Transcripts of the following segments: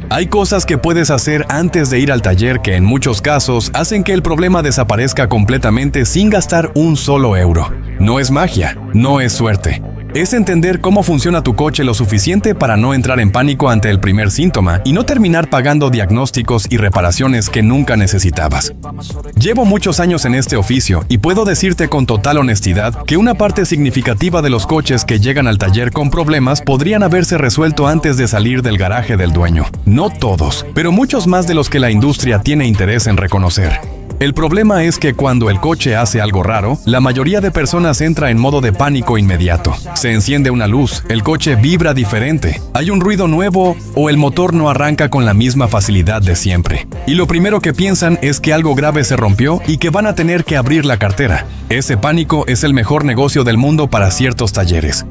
Hay cosas que puedes hacer antes de ir al taller que en muchos casos hacen que el problema desaparezca completamente sin gastar un solo euro. No es magia, no es suerte. Es entender cómo funciona tu coche lo suficiente para no entrar en pánico ante el primer síntoma y no terminar pagando diagnósticos y reparaciones que nunca necesitabas. Llevo muchos años en este oficio y puedo decirte con total honestidad que una parte significativa de los coches que llegan al taller con problemas podrían haberse resuelto antes de salir del garaje del dueño. No todos, pero muchos más de los que la industria tiene interés en reconocer. El problema es que cuando el coche hace algo raro, la mayoría de personas entra en modo de pánico inmediato. Se enciende una luz, el coche vibra diferente, hay un ruido nuevo o el motor no arranca con la misma facilidad de siempre. Y lo primero que piensan es que algo grave se rompió y que van a tener que abrir la cartera. Ese pánico es el mejor negocio del mundo para ciertos talleres.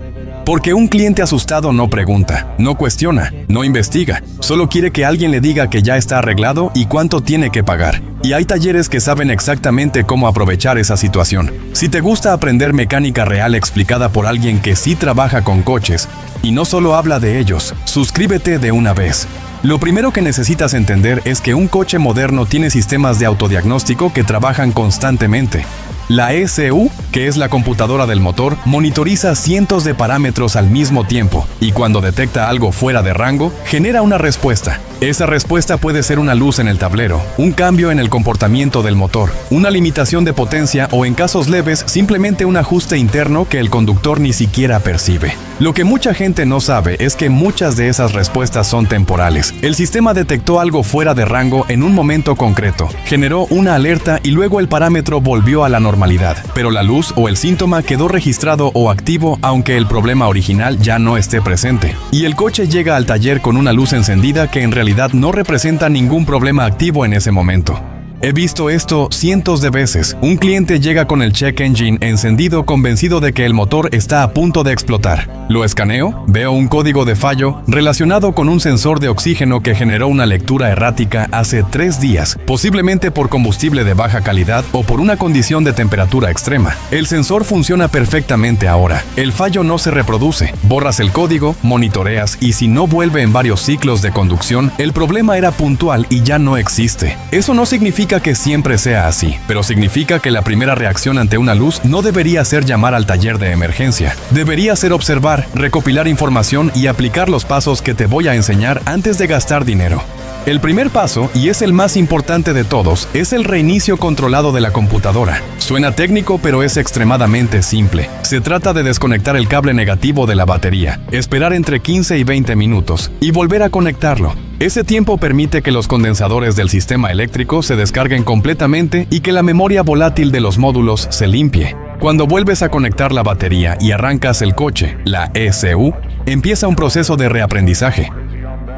Porque un cliente asustado no pregunta, no cuestiona, no investiga, solo quiere que alguien le diga que ya está arreglado y cuánto tiene que pagar. Y hay talleres que saben exactamente cómo aprovechar esa situación. Si te gusta aprender mecánica real explicada por alguien que sí trabaja con coches y no solo habla de ellos, suscríbete de una vez. Lo primero que necesitas entender es que un coche moderno tiene sistemas de autodiagnóstico que trabajan constantemente. La ECU, que es la computadora del motor, monitoriza cientos de parámetros al mismo tiempo y cuando detecta algo fuera de rango, genera una respuesta. Esa respuesta puede ser una luz en el tablero, un cambio en el comportamiento del motor, una limitación de potencia o en casos leves, simplemente un ajuste interno que el conductor ni siquiera percibe. Lo que mucha gente no sabe es que muchas de esas respuestas son temporales. El sistema detectó algo fuera de rango en un momento concreto, generó una alerta y luego el parámetro volvió a la normalidad, pero la luz o el síntoma quedó registrado o activo aunque el problema original ya no esté presente. Y el coche llega al taller con una luz encendida que en realidad no representa ningún problema activo en ese momento. He visto esto cientos de veces. Un cliente llega con el check engine encendido convencido de que el motor está a punto de explotar. Lo escaneo, veo un código de fallo relacionado con un sensor de oxígeno que generó una lectura errática hace 3 días, posiblemente por combustible de baja calidad o por una condición de temperatura extrema. El sensor funciona perfectamente ahora. El fallo no se reproduce. Borras el código, monitoreas y si no vuelve en varios ciclos de conducción, el problema era puntual y ya no existe. Eso no significa que siempre sea así, pero significa que la primera reacción ante una luz no debería ser llamar al taller de emergencia. Debería ser observar, recopilar información y aplicar los pasos que te voy a enseñar antes de gastar dinero. El primer paso, y es el más importante de todos, es el reinicio controlado de la computadora. Suena técnico, pero es extremadamente simple. Se trata de desconectar el cable negativo de la batería, esperar entre 15 y 20 minutos y volver a conectarlo. Ese tiempo permite que los condensadores del sistema eléctrico se descarguen completamente y que la memoria volátil de los módulos se limpie. Cuando vuelves a conectar la batería y arrancas el coche, la ECU, empieza un proceso de reaprendizaje.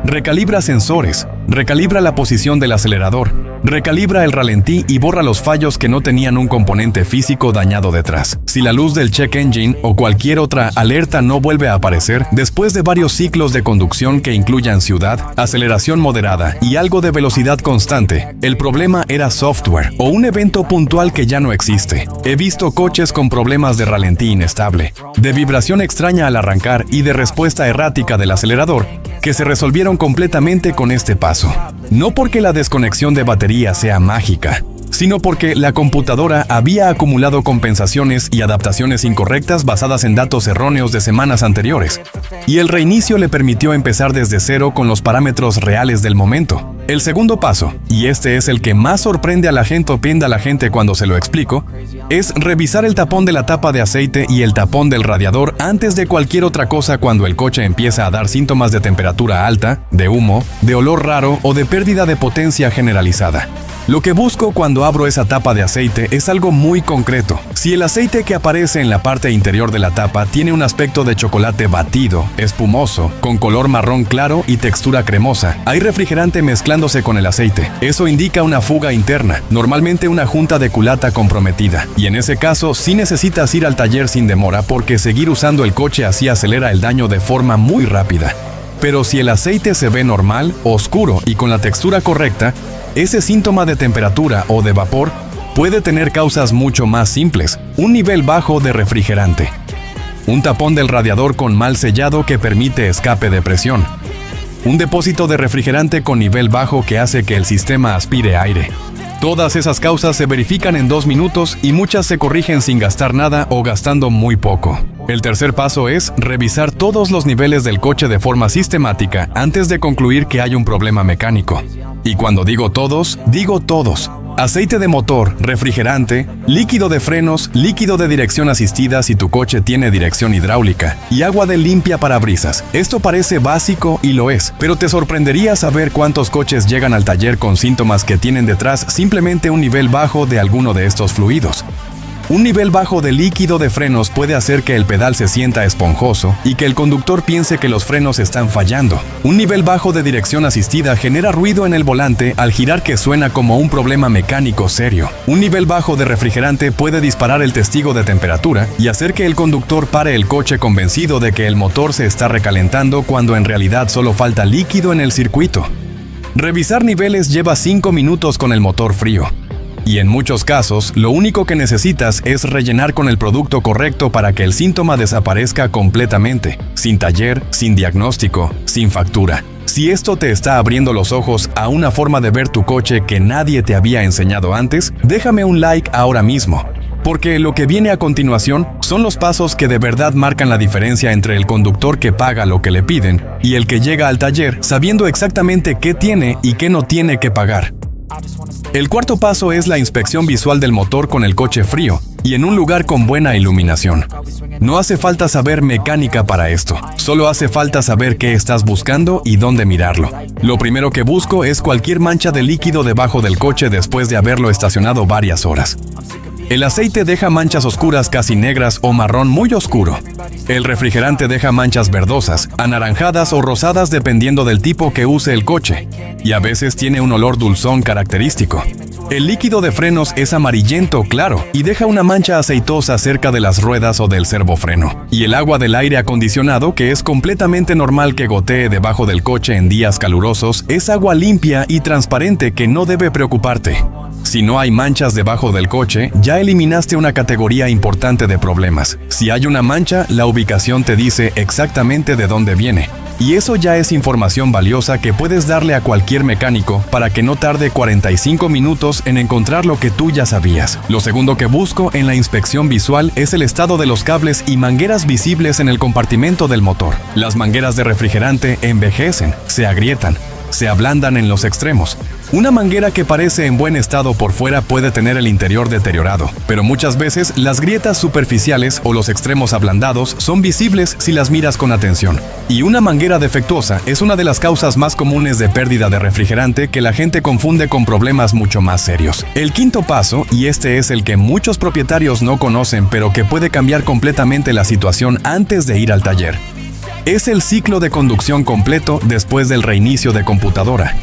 Recalibra sensores, recalibra la posición del acelerador, recalibra el ralentí y borra los fallos que no tenían un componente físico dañado detrás. Si la luz del check engine o cualquier otra alerta no vuelve a aparecer, después de varios ciclos de conducción que incluyan ciudad, aceleración moderada y algo de velocidad constante, el problema era software o un evento puntual que ya no existe. He visto coches con problemas de ralentí inestable, de vibración extraña al arrancar y de respuesta errática del acelerador, que se resolvieron completamente con este paso. No porque la desconexión de batería sea mágica, sino porque la computadora había acumulado compensaciones y adaptaciones incorrectas basadas en datos erróneos de semanas anteriores, y el reinicio le permitió empezar desde cero con los parámetros reales del momento. El segundo paso, y este es el que más sorprende a la gente cuando se lo explico, es revisar el tapón de la tapa de aceite y el tapón del radiador antes de cualquier otra cosa cuando el coche empieza a dar síntomas de temperatura alta, de humo, de olor raro o de pérdida de potencia generalizada. Lo que busco cuando abro esa tapa de aceite es algo muy concreto. Si el aceite que aparece en la parte interior de la tapa tiene un aspecto de chocolate batido, espumoso, con color marrón claro y textura cremosa, hay refrigerante mezclándose con el aceite. Eso indica una fuga interna, normalmente una junta de culata comprometida. Y en ese caso sí necesitas ir al taller sin demora porque seguir usando el coche así acelera el daño de forma muy rápida. Pero si el aceite se ve normal, oscuro y con la textura correcta, ese síntoma de temperatura o de vapor puede tener causas mucho más simples. Un nivel bajo de refrigerante, un tapón del radiador con mal sellado que permite escape de presión, un depósito de refrigerante con nivel bajo que hace que el sistema aspire aire. Todas esas causas se verifican en 2 minutos y muchas se corrigen sin gastar nada o gastando muy poco. El tercer paso es revisar todos los niveles del coche de forma sistemática antes de concluir que hay un problema mecánico. Y cuando digo todos, digo todos. Aceite de motor, refrigerante, líquido de frenos, líquido de dirección asistida si tu coche tiene dirección hidráulica y agua de limpia parabrisas. Esto parece básico y lo es, pero te sorprendería saber cuántos coches llegan al taller con síntomas que tienen detrás simplemente un nivel bajo de alguno de estos fluidos. Un nivel bajo de líquido de frenos puede hacer que el pedal se sienta esponjoso y que el conductor piense que los frenos están fallando. Un nivel bajo de dirección asistida genera ruido en el volante al girar que suena como un problema mecánico serio. Un nivel bajo de refrigerante puede disparar el testigo de temperatura y hacer que el conductor pare el coche convencido de que el motor se está recalentando cuando en realidad solo falta líquido en el circuito. Revisar niveles lleva 5 minutos con el motor frío. Y en muchos casos, lo único que necesitas es rellenar con el producto correcto para que el síntoma desaparezca completamente, sin taller, sin diagnóstico, sin factura. Si esto te está abriendo los ojos a una forma de ver tu coche que nadie te había enseñado antes, déjame un like ahora mismo. Porque lo que viene a continuación son los pasos que de verdad marcan la diferencia entre el conductor que paga lo que le piden y el que llega al taller sabiendo exactamente qué tiene y qué no tiene que pagar. El cuarto paso es la inspección visual del motor con el coche frío y en un lugar con buena iluminación. No hace falta saber mecánica para esto, solo hace falta saber qué estás buscando y dónde mirarlo. Lo primero que busco es cualquier mancha de líquido debajo del coche después de haberlo estacionado varias horas. El aceite deja manchas oscuras casi negras o marrón muy oscuro. El refrigerante deja manchas verdosas, anaranjadas o rosadas dependiendo del tipo que use el coche, y a veces tiene un olor dulzón característico. El líquido de frenos es amarillento claro y deja una mancha aceitosa cerca de las ruedas o del servofreno. Y el agua del aire acondicionado, que es completamente normal que gotee debajo del coche en días calurosos, es agua limpia y transparente que no debe preocuparte. Si no hay manchas debajo del coche, ya eliminaste una categoría importante de problemas. Si hay una mancha, la ubicación te dice exactamente de dónde viene. Y eso ya es información valiosa que puedes darle a cualquier mecánico para que no tarde 45 minutos en encontrar lo que tú ya sabías. Lo segundo que busco en la inspección visual es el estado de los cables y mangueras visibles en el compartimento del motor. Las mangueras de refrigerante envejecen, se agrietan, se ablandan en los extremos. Una manguera que parece en buen estado por fuera puede tener el interior deteriorado, pero muchas veces las grietas superficiales o los extremos ablandados son visibles si las miras con atención. Y una manguera defectuosa es una de las causas más comunes de pérdida de refrigerante que la gente confunde con problemas mucho más serios. El quinto paso, y este es el que muchos propietarios no conocen pero que puede cambiar completamente la situación antes de ir al taller, es el ciclo de conducción completo después del reinicio de computadora.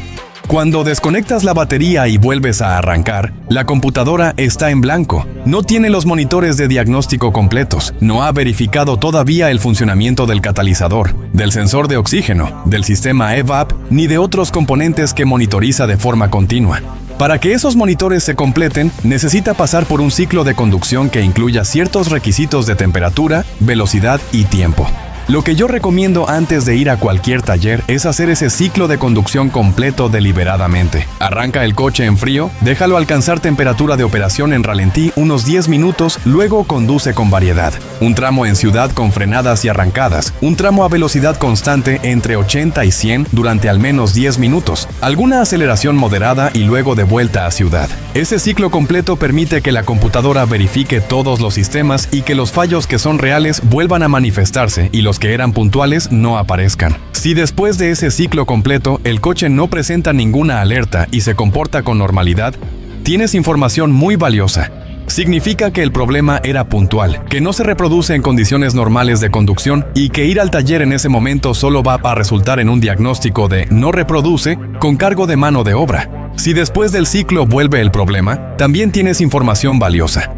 Cuando desconectas la batería y vuelves a arrancar, la computadora está en blanco. No tiene los monitores de diagnóstico completos. No ha verificado todavía el funcionamiento del catalizador, del sensor de oxígeno, del sistema EVAP, ni de otros componentes que monitoriza de forma continua. Para que esos monitores se completen, necesita pasar por un ciclo de conducción que incluya ciertos requisitos de temperatura, velocidad y tiempo. Lo que yo recomiendo antes de ir a cualquier taller es hacer ese ciclo de conducción completo deliberadamente. Arranca el coche en frío, déjalo alcanzar temperatura de operación en ralentí unos 10 minutos, luego conduce con variedad. Un tramo en ciudad con frenadas y arrancadas, un tramo a velocidad constante entre 80 y 100 durante al menos 10 minutos, alguna aceleración moderada y luego de vuelta a ciudad. Ese ciclo completo permite que la computadora verifique todos los sistemas y que los fallos que son reales vuelvan a manifestarse y los que eran puntuales no aparezcan. Si después de ese ciclo completo el coche no presenta ninguna alerta y se comporta con normalidad, tienes información muy valiosa. Significa que el problema era puntual, que no se reproduce en condiciones normales de conducción y que ir al taller en ese momento solo va a resultar en un diagnóstico de no reproduce con cargo de mano de obra. Si después del ciclo vuelve el problema, también tienes información valiosa.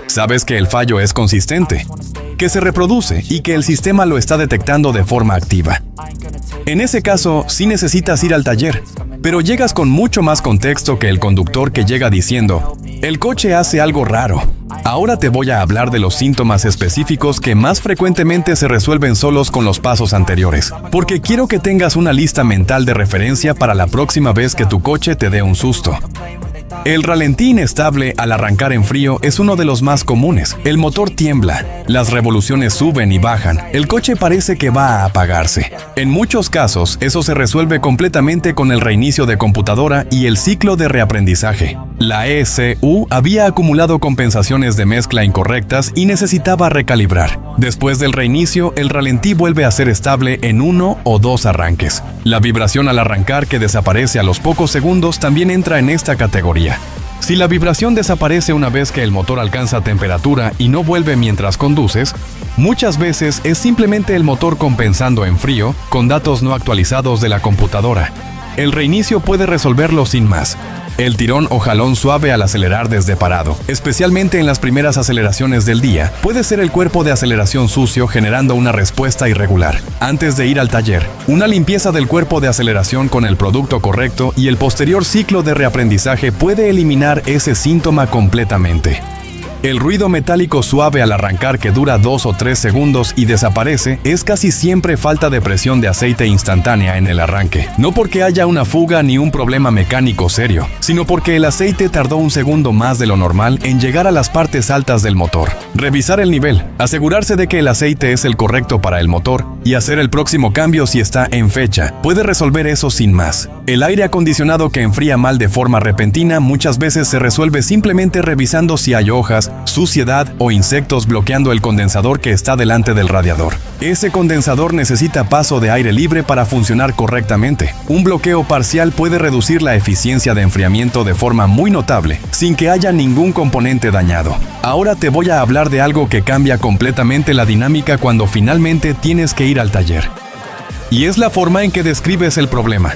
Sabes que el fallo es consistente, que se reproduce y que el sistema lo está detectando de forma activa. En ese caso, sí necesitas ir al taller, pero llegas con mucho más contexto que el conductor que llega diciendo: El coche hace algo raro. Ahora te voy a hablar de los síntomas específicos que más frecuentemente se resuelven solos con los pasos anteriores, porque quiero que tengas una lista mental de referencia para la próxima vez que tu coche te dé un susto. El ralentí inestable al arrancar en frío es uno de los más comunes. El motor tiembla, las revoluciones suben y bajan, el coche parece que va a apagarse. En muchos casos, eso se resuelve completamente con el reinicio de computadora y el ciclo de reaprendizaje. La ECU había acumulado compensaciones de mezcla incorrectas y necesitaba recalibrar. Después del reinicio, el ralentí vuelve a ser estable en 1 o 2 arranques. La vibración al arrancar que desaparece a los pocos segundos también entra en esta categoría. Si la vibración desaparece una vez que el motor alcanza temperatura y no vuelve mientras conduces, muchas veces es simplemente el motor compensando en frío con datos no actualizados de la computadora. El reinicio puede resolverlo sin más. El tirón o jalón suave al acelerar desde parado, especialmente en las primeras aceleraciones del día, puede ser el cuerpo de aceleración sucio generando una respuesta irregular. Antes de ir al taller, una limpieza del cuerpo de aceleración con el producto correcto y el posterior ciclo de reaprendizaje puede eliminar ese síntoma completamente. El ruido metálico suave al arrancar que dura 2 o 3 segundos y desaparece es casi siempre falta de presión de aceite instantánea en el arranque. No porque haya una fuga ni un problema mecánico serio, sino porque el aceite tardó un segundo más de lo normal en llegar a las partes altas del motor. Revisar el nivel, asegurarse de que el aceite es el correcto para el motor y hacer el próximo cambio si está en fecha, puede resolver eso sin más. El aire acondicionado que enfría mal de forma repentina muchas veces se resuelve simplemente revisando si hay hojas, suciedad o insectos bloqueando el condensador que está delante del radiador. Ese condensador necesita paso de aire libre para funcionar correctamente. Un bloqueo parcial puede reducir la eficiencia de enfriamiento de forma muy notable, sin que haya ningún componente dañado. Ahora te voy a hablar de algo que cambia completamente la dinámica cuando finalmente tienes que ir al taller. Y es la forma en que describes el problema.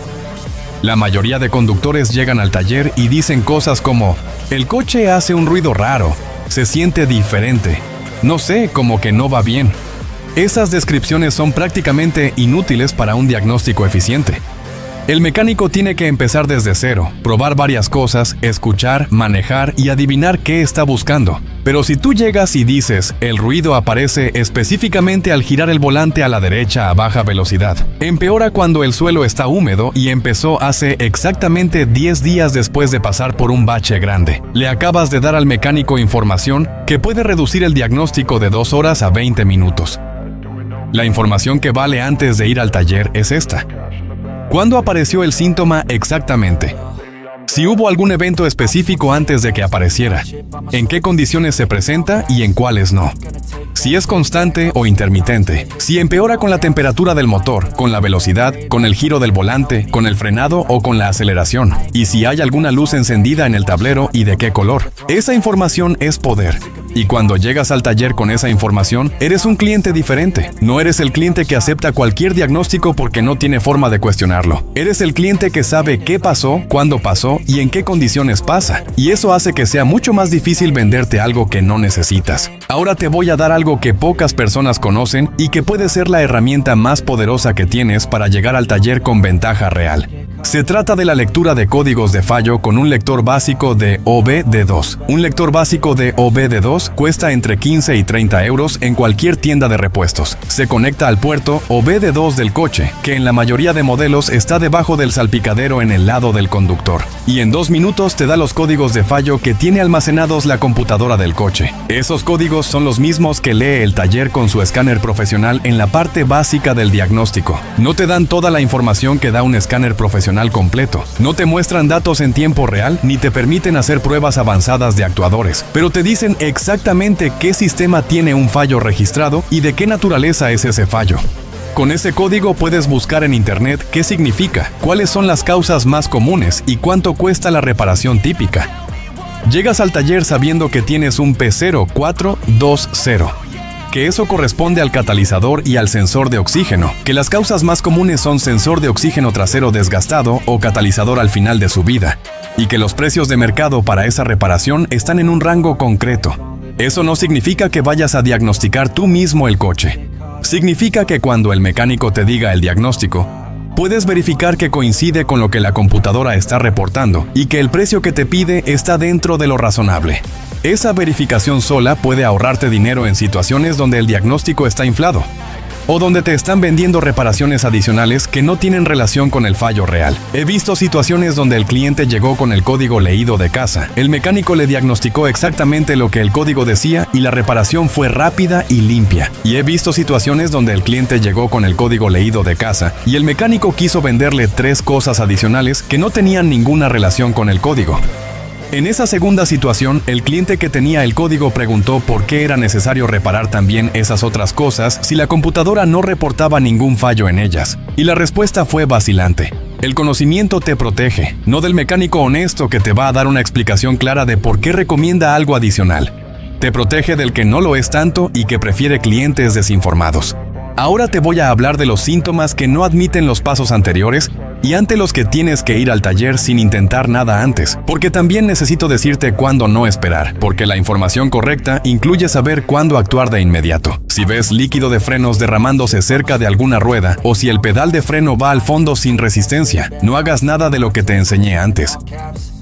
La mayoría de conductores llegan al taller y dicen cosas como: el coche hace un ruido raro, se siente diferente, no sé, como que no va bien. Esas descripciones son prácticamente inútiles para un diagnóstico eficiente. El mecánico tiene que empezar desde cero, probar varias cosas, escuchar, manejar y adivinar qué está buscando. Pero si tú llegas y dices, el ruido aparece específicamente al girar el volante a la derecha a baja velocidad, empeora cuando el suelo está húmedo y empezó hace exactamente 10 días después de pasar por un bache grande. Le acabas de dar al mecánico información que puede reducir el diagnóstico de 2 horas a 20 minutos. La información que vale antes de ir al taller es esta. ¿Cuándo apareció el síntoma exactamente? Si hubo algún evento específico antes de que apareciera, en qué condiciones se presenta y en cuáles no. Si es constante o intermitente, si empeora con la temperatura del motor, con la velocidad, con el giro del volante, con el frenado o con la aceleración, y si hay alguna luz encendida en el tablero y de qué color. Esa información es poder. Y cuando llegas al taller con esa información, eres un cliente diferente. No eres el cliente que acepta cualquier diagnóstico porque no tiene forma de cuestionarlo. Eres el cliente que sabe qué pasó, cuándo pasó y en qué condiciones pasa. Y eso hace que sea mucho más difícil venderte algo que no necesitas. Ahora te voy a dar algo que pocas personas conocen y que puede ser la herramienta más poderosa que tienes para llegar al taller con ventaja real. Se trata de la lectura de códigos de fallo con un lector básico de OBD2. Un lector básico de OBD2 cuesta entre 15 y 30 euros en cualquier tienda de repuestos. Se conecta al puerto OBD2 del coche, que en la mayoría de modelos está debajo del salpicadero en el lado del conductor. Y en 2 minutos te da los códigos de fallo que tiene almacenados la computadora del coche. Esos códigos son los mismos que lee el taller con su escáner profesional en la parte básica del diagnóstico. No te dan toda la información que da un escáner profesional completo. No te muestran datos en tiempo real ni te permiten hacer pruebas avanzadas de actuadores, pero te dicen exactamente qué sistema tiene un fallo registrado y de qué naturaleza es ese fallo. Con ese código puedes buscar en internet qué significa, cuáles son las causas más comunes y cuánto cuesta la reparación típica. Llegas al taller sabiendo que tienes un P0420, que eso corresponde al catalizador y al sensor de oxígeno, que las causas más comunes son sensor de oxígeno trasero desgastado o catalizador al final de su vida, y que los precios de mercado para esa reparación están en un rango concreto. Eso no significa que vayas a diagnosticar tú mismo el coche. Significa que cuando el mecánico te diga el diagnóstico, Puedes verificar que coincide con lo que la computadora está reportando y que el precio que te pide está dentro de lo razonable. Esa verificación sola puede ahorrarte dinero en situaciones donde el diagnóstico está inflado o donde te están vendiendo reparaciones adicionales que no tienen relación con el fallo real. He visto situaciones donde el cliente llegó con el código leído de casa. El mecánico le diagnosticó exactamente lo que el código decía y la reparación fue rápida y limpia. Y he visto situaciones donde el cliente llegó con el código leído de casa y el mecánico quiso venderle 3 cosas adicionales que no tenían ninguna relación con el código. En esa segunda situación, el cliente que tenía el código preguntó por qué era necesario reparar también esas otras cosas si la computadora no reportaba ningún fallo en ellas. Y la respuesta fue vacilante. El conocimiento te protege, no del mecánico honesto que te va a dar una explicación clara de por qué recomienda algo adicional. Te protege del que no lo es tanto y que prefiere clientes desinformados. Ahora te voy a hablar de los síntomas que no admiten los pasos anteriores y ante los que tienes que ir al taller sin intentar nada antes, porque también necesito decirte cuándo no esperar, porque la información correcta incluye saber cuándo actuar de inmediato. Si ves líquido de frenos derramándose cerca de alguna rueda o si el pedal de freno va al fondo sin resistencia, no hagas nada de lo que te enseñé antes.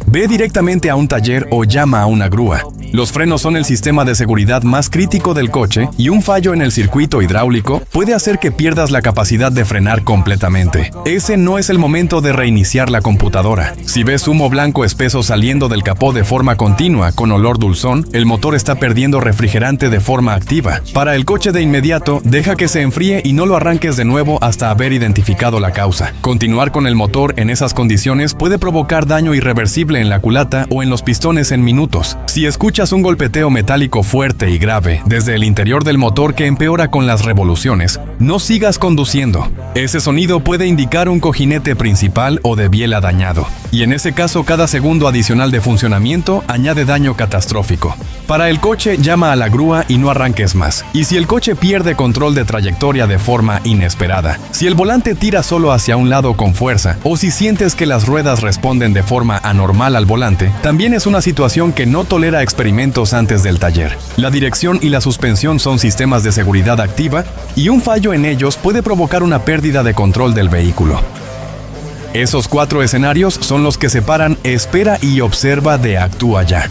Ve directamente a un taller o llama a una grúa. Los frenos son el sistema de seguridad más crítico del coche y un fallo en el circuito hidráulico puede hacer que pierdas la capacidad de frenar completamente. Ese no es el momento de reiniciar la computadora. Si ves humo blanco espeso saliendo del capó de forma continua con olor dulzón, el motor está perdiendo refrigerante de forma activa. Para el coche de inmediato, deja que se enfríe y no lo arranques de nuevo hasta haber identificado la causa. Continuar con el motor en esas condiciones puede provocar daño irreversible en la culata o en los pistones en minutos. Si escuchas un golpeteo metálico fuerte y grave desde el interior del motor que empeora con las revoluciones, no sigas conduciendo. Ese sonido puede indicar un cojinete principal o de biela dañado, y en ese caso cada segundo adicional de funcionamiento añade daño catastrófico. Para el coche, llama a la grúa y no arranques más. Y si el coche pierde control de trayectoria de forma inesperada, si el volante tira solo hacia un lado con fuerza, o si sientes que las ruedas responden de forma anormal al volante, también es una situación que no tolera experimentos antes del taller. La dirección y la suspensión son sistemas de seguridad activa y un fallo en ellos puede provocar una pérdida de control del vehículo. Esos 4 escenarios son los que separan espera y observa de actúa ya.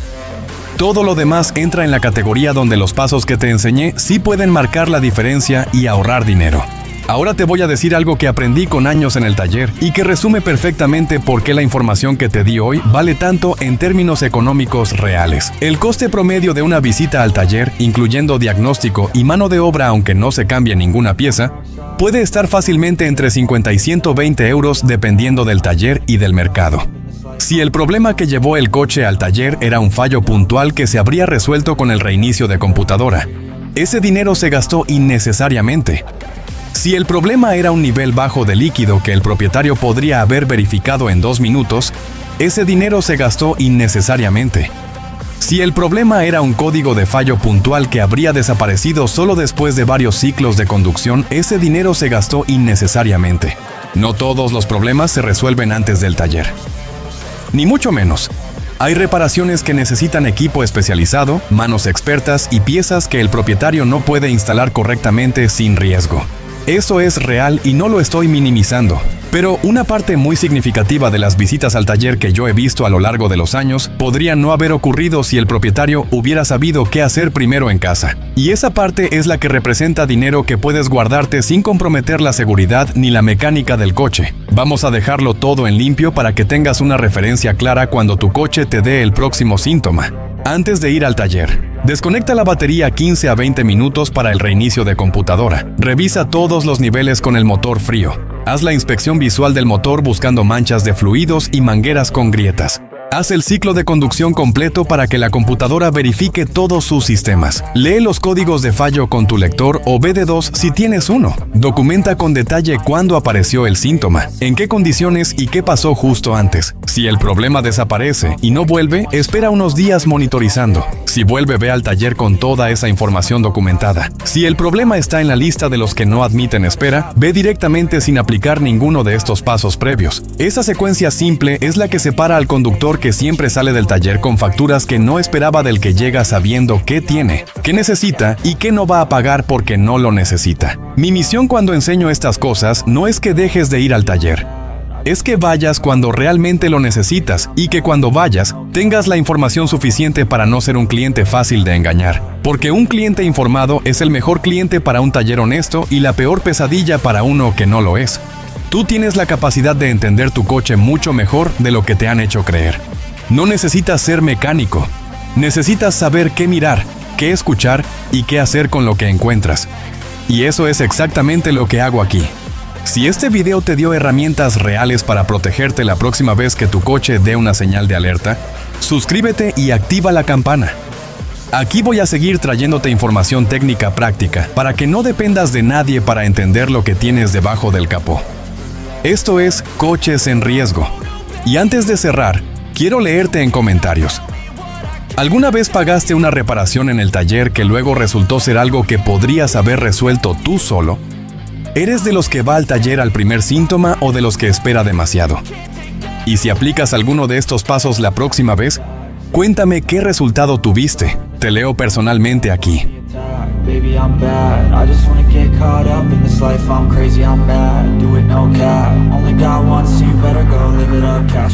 Todo lo demás entra en la categoría donde los pasos que te enseñé sí pueden marcar la diferencia y ahorrar dinero. Ahora te voy a decir algo que aprendí con años en el taller y que resume perfectamente por qué la información que te di hoy vale tanto en términos económicos reales. El coste promedio de una visita al taller, incluyendo diagnóstico y mano de obra aunque no se cambie ninguna pieza, puede estar fácilmente entre 50 y 120 euros dependiendo del taller y del mercado. Si el problema que llevó el coche al taller era un fallo puntual que se habría resuelto con el reinicio de computadora, ese dinero se gastó innecesariamente. Si el problema era un nivel bajo de líquido que el propietario podría haber verificado en 2 minutos, ese dinero se gastó innecesariamente. Si el problema era un código de fallo puntual que habría desaparecido solo después de varios ciclos de conducción, ese dinero se gastó innecesariamente. No todos los problemas se resuelven antes del taller. Ni mucho menos. Hay reparaciones que necesitan equipo especializado, manos expertas y piezas que el propietario no puede instalar correctamente sin riesgo. Eso es real y no lo estoy minimizando. Pero una parte muy significativa de las visitas al taller que yo he visto a lo largo de los años podría no haber ocurrido si el propietario hubiera sabido qué hacer primero en casa. Y esa parte es la que representa dinero que puedes guardarte sin comprometer la seguridad ni la mecánica del coche. Vamos a dejarlo todo en limpio para que tengas una referencia clara cuando tu coche te dé el próximo síntoma. Antes de ir al taller, desconecta la batería 15 a 20 minutos para el reinicio de computadora. Revisa todos los niveles con el motor frío. Haz la inspección visual del motor buscando manchas de fluidos y mangueras con grietas. Haz el ciclo de conducción completo para que la computadora verifique todos sus sistemas. Lee los códigos de fallo con tu lector o BD2 si tienes uno. Documenta con detalle cuándo apareció el síntoma, en qué condiciones y qué pasó justo antes. Si el problema desaparece y no vuelve, espera unos días monitorizando. Si vuelve, ve al taller con toda esa información documentada. Si el problema está en la lista de los que no admiten espera, ve directamente sin aplicar ninguno de estos pasos previos. Esa secuencia simple es la que separa al conductor conductor que siempre sale del taller con facturas que no esperaba, del que llega sabiendo qué tiene, qué necesita y qué no va a pagar porque no lo necesita. Mi misión cuando enseño estas cosas no es que dejes de ir al taller. Es que vayas cuando realmente lo necesitas y que cuando vayas tengas la información suficiente para no ser un cliente fácil de engañar. Porque un cliente informado es el mejor cliente para un taller honesto y la peor pesadilla para uno que no lo es. Tú tienes la capacidad de entender tu coche mucho mejor de lo que te han hecho creer. No necesitas ser mecánico. Necesitas saber qué mirar, qué escuchar y qué hacer con lo que encuentras. Y eso es exactamente lo que hago aquí. Si este video te dio herramientas reales para protegerte la próxima vez que tu coche dé una señal de alerta, suscríbete y activa la campana. Aquí voy a seguir trayéndote información técnica práctica para que no dependas de nadie para entender lo que tienes debajo del capó. Esto es Coches en Riesgo. Y antes de cerrar, quiero leerte en comentarios. ¿Alguna vez pagaste una reparación en el taller que luego resultó ser algo que podrías haber resuelto tú solo? ¿Eres de los que va al taller al primer síntoma o de los que espera demasiado? Y si aplicas alguno de estos pasos la próxima vez, cuéntame qué resultado tuviste. Te leo personalmente aquí. Baby, I'm bad. I just wanna get caught up in this life. I'm crazy, I'm mad. Do it no cap. Only got one, so you better go live it up, cap.